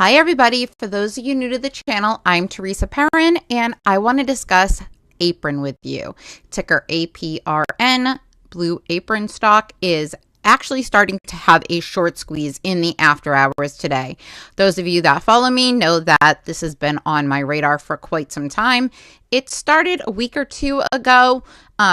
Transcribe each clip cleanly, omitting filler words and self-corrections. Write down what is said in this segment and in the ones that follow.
Hi everybody, for those of you new to the channel, I'm Teresa APRN and I want to discuss Apron with you. Ticker APRN, Blue Apron stock is actually starting to have a short squeeze in the after hours today. Those of you that follow me know that this has been on my radar for quite some time. It started a week or two ago,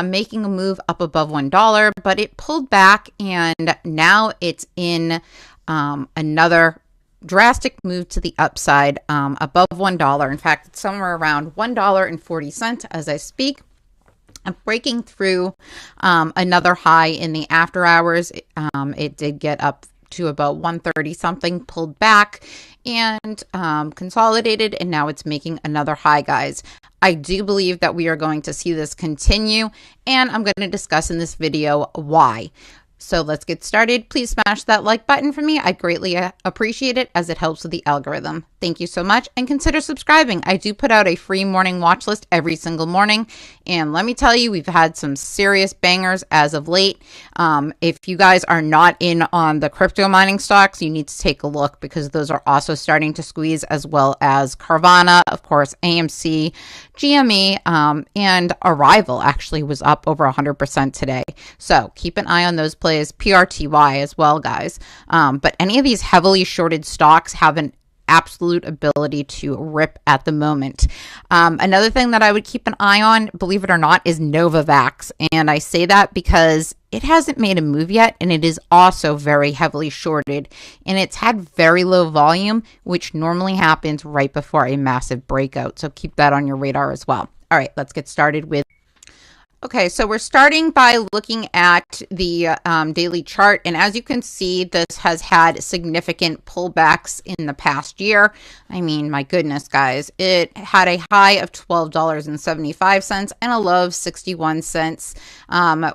making a move up above $1, but it pulled back and now it's in another drastic move to the upside, above $1. In fact, it's somewhere around $1.40 as I speak. I'm breaking through another high in the after hours. It did get up to about 130 something, pulled back and consolidated, and now it's making another high, guys. I do believe that we are going to see this continue, and I'm going to discuss in this video why. So let's get started. Please smash that like button for me. I greatly appreciate it as it helps with the algorithm. Thank you so much, and consider subscribing. I do put out a free morning watch list every single morning, and let me tell you, we've had some serious bangers as of late. If you guys are not in on the crypto mining stocks, you need to take a look because those are also starting to squeeze, as well as Carvana, of course, AMC, GME, and Arrival actually was up over 100% today. So keep an eye on those plays, PRTY as well, guys. But any of these heavily shorted stocks have an absolute ability to rip at the moment. Another thing that I would keep an eye on, believe it or not, is Novavax. And I say that because it hasn't made a move yet, and it is also very heavily shorted, and it's had very low volume, which normally happens right before a massive breakout. So keep that on your radar as well. All right, let's get started with. Okay, so we're starting by looking at the daily chart, and as you can see, this has had significant pullbacks in the past year. I mean, my goodness, guys, it had a high of $12.75 and a low of 61 cents,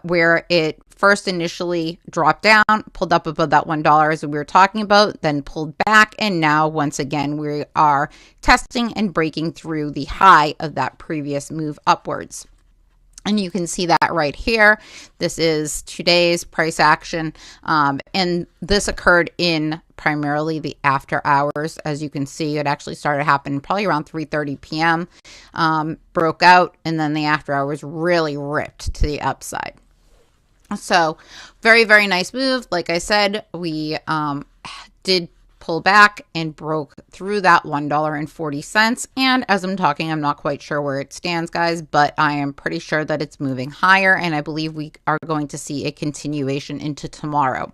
where it first initially dropped down, pulled up above that $1 as we were talking about, then pulled back, and now once again we are testing and breaking through the high of that previous move upwards. And you can see that right here. This is today's price action. And this occurred in primarily the after hours. As you can see, it actually started happening probably around 3:30 p.m. Broke out, and then the after hours really ripped to the upside. So very, very nice move. Like I said, we did pull back and broke through that $1.40. And as I'm talking, I'm not quite sure where it stands, guys, but I am pretty sure that it's moving higher, and I believe we are going to see a continuation into tomorrow,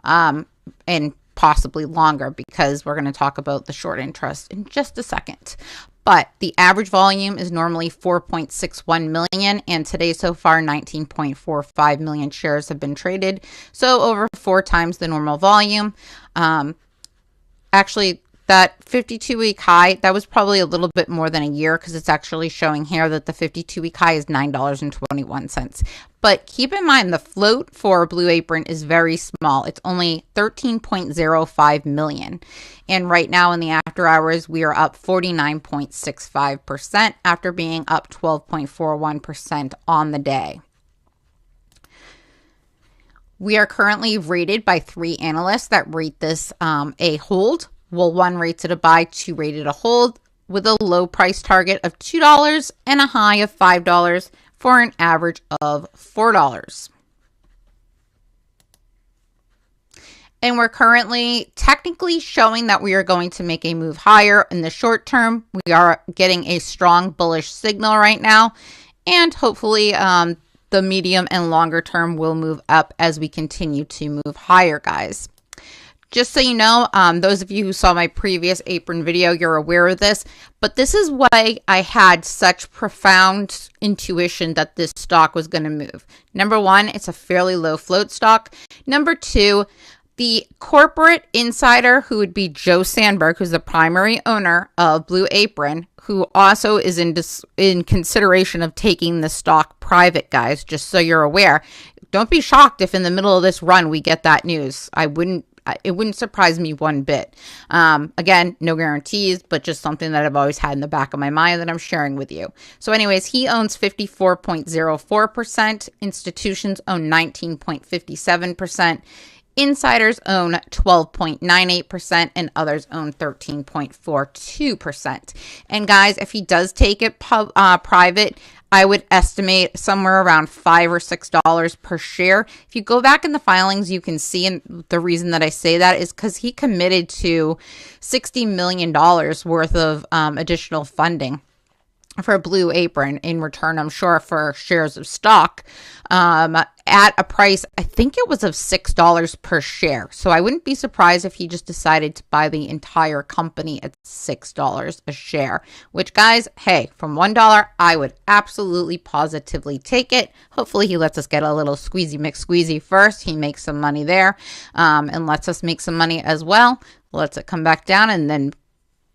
and possibly longer, because we're going to talk about the short interest in just a second. But the average volume is normally 4.61 million, and today so far 19.45 million shares have been traded, so over 4 times the normal volume. Actually, that 52-week high, that was probably a little bit more than a year, because it's actually showing here that the 52-week high is $9.21. But keep in mind, the float for Blue Apron is very small. It's only 13.05 million. And right now in the after hours, we are up 49.65% after being up 12.41% on the day. We are currently rated by 3 analysts that rate this a hold. Well, 1 rates it a buy, 2 rated a hold, with a low price target of $2 and a high of $5 for an average of $4. And we're currently technically showing that we are going to make a move higher in the short term. We are getting a strong bullish signal right now, and hopefully the medium and longer term will move up as we continue to move higher, guys. Just so you know, those of you who saw my previous Apron video, you're aware of this, but this is why I had such profound intuition that this stock was going to move. Number 1, it's a fairly low float stock. Number 2, the corporate insider, who would be Joe Sandberg, who's the primary owner of Blue Apron, who also is in consideration of taking the stock private, guys, just so you're aware. Don't be shocked if in the middle of this run we get that news. It wouldn't surprise me one bit. Again, no guarantees, but just something that I've always had in the back of my mind that I'm sharing with you. So anyways, he owns 54.04%. Institutions own 19.57%. Insiders own 12.98% and others own 13.42%. And guys, if he does take it private, I would estimate somewhere around $5 or $6 per share. If you go back in the filings, you can see, and the reason that I say that is because he committed to $60 million worth of additional funding for Blue Apron in return, I'm sure, for shares of stock at a price, I think it was of $6 per share. So I wouldn't be surprised if he just decided to buy the entire company at $6 a share, which, guys, hey, from $1, I would absolutely positively take it. Hopefully he lets us get a little squeezy McSqueezy first. He makes some money there and lets us make some money as well. Lets it come back down and then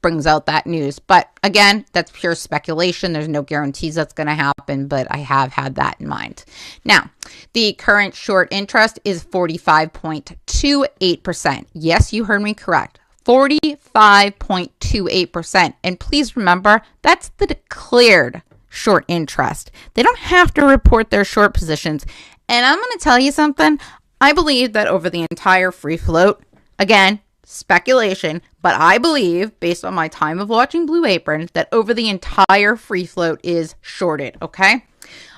brings out that news. But again, that's pure speculation. There's no guarantees that's going to happen, but I have had that in mind. Now, the current short interest is 45.28%. Yes, you heard me correct. 45.28%. And please remember, that's the declared short interest. They don't have to report their short positions. And I'm going to tell you something. I believe that over the entire free float, again, speculation, but I believe, based on my time of watching Blue Apron, that over the entire free float is shorted, okay?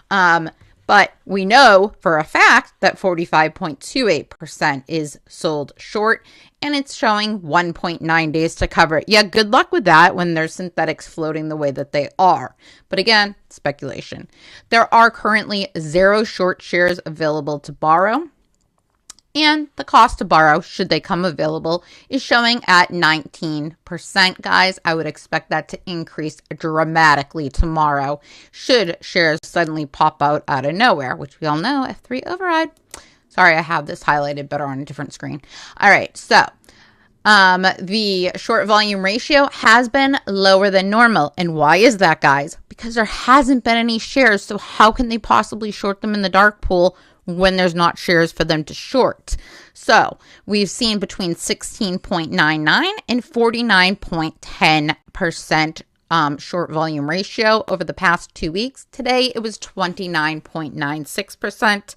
But we know for a fact that 45.28% is sold short, and it's showing 1.9 days to cover it. Yeah, good luck with that when there's synthetics floating the way that they are. But again, speculation. There are currently 0 short shares available to borrow. And the cost to borrow, should they come available, is showing at 19%, guys. I would expect that to increase dramatically tomorrow should shares suddenly pop out of nowhere, which we all know, F3 override. Sorry, I have this highlighted better on a different screen. All right, so the short volume ratio has been lower than normal. And why is that, guys? Because there hasn't been any shares, so how can they possibly short them in the dark pool when there's not shares for them to short? So we've seen between 16.99 and 49.10% short volume ratio over the past 2 weeks. Today, it was 29.96%.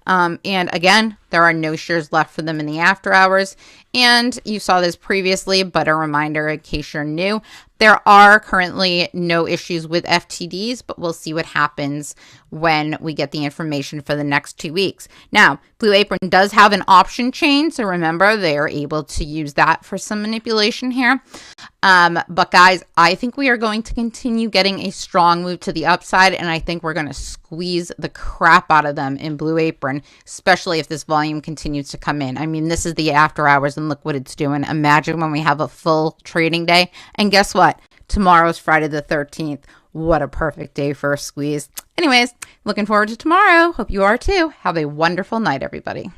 And again, there are no shares left for them in the after hours. And you saw this previously, but a reminder in case you're new, there are currently no issues with FTDs, but we'll see what happens when we get the information for the next 2 weeks. Now, Blue Apron does have an option chain, so remember, they are able to use that for some manipulation here. But guys, I think we are going to continue getting a strong move to the upside, and I think we're going to squeeze the crap out of them in Blue Apron, especially if this volume continues to come in. I mean, this is the after hours, and look what it's doing. Imagine when we have a full trading day. And guess what? Tomorrow's Friday the 13th. What a perfect day for a squeeze. Anyways, looking forward to tomorrow. Hope you are too. Have a wonderful night, everybody.